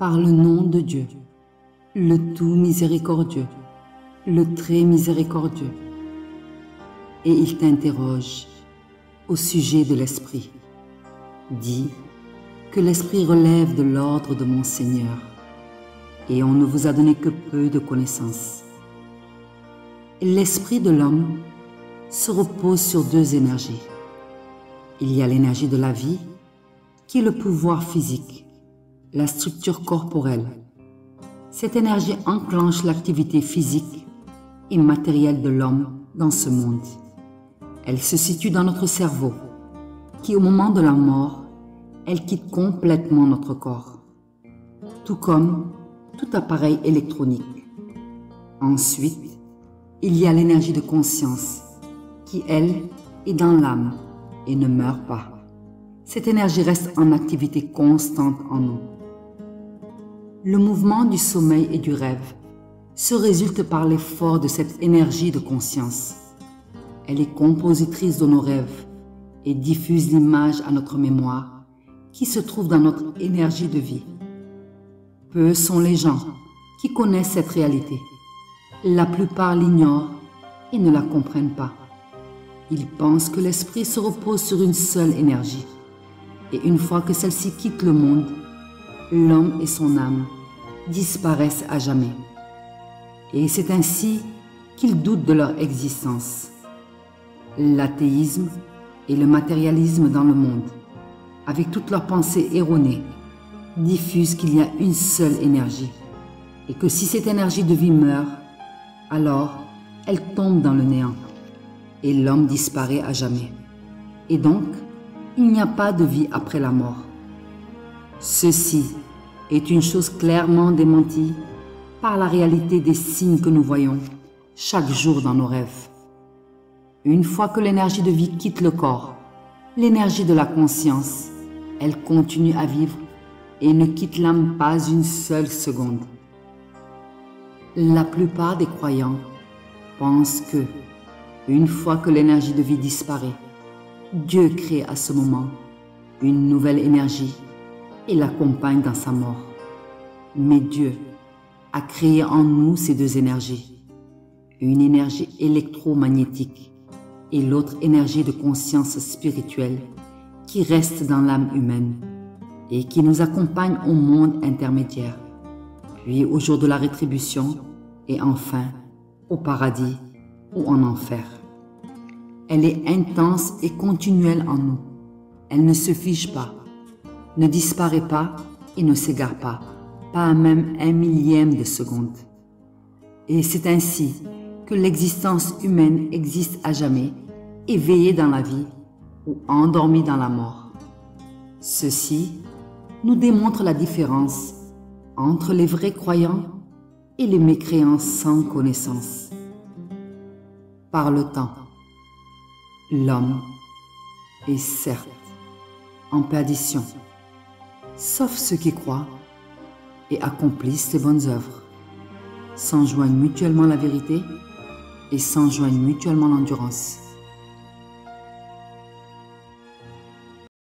par le nom de Dieu, le tout miséricordieux, le très miséricordieux. Et il t'interroge au sujet de l'Esprit. Dis que l'Esprit relève de l'ordre de mon Seigneur, et on ne vous a donné que peu de connaissances. L'esprit de l'homme se repose sur deux énergies. Il y a l'énergie de la vie, qui est le pouvoir physique, la structure corporelle. Cette énergie enclenche l'activité physique et matérielle de l'homme dans ce monde. Elle se situe dans notre cerveau, qui au moment de la mort, elle quitte complètement notre corps, tout comme tout appareil électronique. Ensuite, il y a l'énergie de conscience, qui elle est dans l'âme et ne meurt pas. Cette énergie reste en activité constante en nous. Le mouvement du sommeil et du rêve se résulte par l'effort de cette énergie de conscience. Elle est compositrice de nos rêves et diffuse l'image à notre mémoire qui se trouve dans notre énergie de vie. Peu sont les gens qui connaissent cette réalité. La plupart l'ignorent et ne la comprennent pas. Ils pensent que l'esprit se repose sur une seule énergie. Et une fois que celle-ci quitte le monde, l'homme et son âme disparaissent à jamais. Et c'est ainsi qu'ils doutent de leur existence. L'athéisme et le matérialisme dans le monde, avec toutes leurs pensées erronées, diffusent qu'il y a une seule énergie et que si cette énergie de vie meurt, alors elle tombe dans le néant et l'homme disparaît à jamais. Et donc, il n'y a pas de vie après la mort. Ceci est une chose clairement démentie par la réalité des signes que nous voyons chaque jour dans nos rêves. Une fois que l'énergie de vie quitte le corps, l'énergie de la conscience, elle continue à vivre et ne quitte l'âme pas une seule seconde. La plupart des croyants pensent que, une fois que l'énergie de vie disparaît, Dieu crée à ce moment une nouvelle énergie et l'accompagne dans sa mort. Mais Dieu a créé en nous ces deux énergies, une énergie électromagnétique et l'autre énergie de conscience spirituelle qui reste dans l'âme humaine et qui nous accompagne au monde intermédiaire, puis au jour de la rétribution et enfin au paradis ou en enfer. Elle est intense et continuelle en nous. Elle ne se fige pas, ne disparaît pas et ne s'égare pas même 1/1000 de seconde. Et c'est ainsi que l'existence humaine existe à jamais, éveillée dans la vie ou endormie dans la mort. Ceci nous démontre la différence entre les vrais croyants et les mécréants sans connaissance. Par le temps, l'homme est certes en perdition, sauf ceux qui croient et accomplissent les bonnes œuvres, s'enjoignent mutuellement la vérité et s'enjoignent mutuellement l'endurance.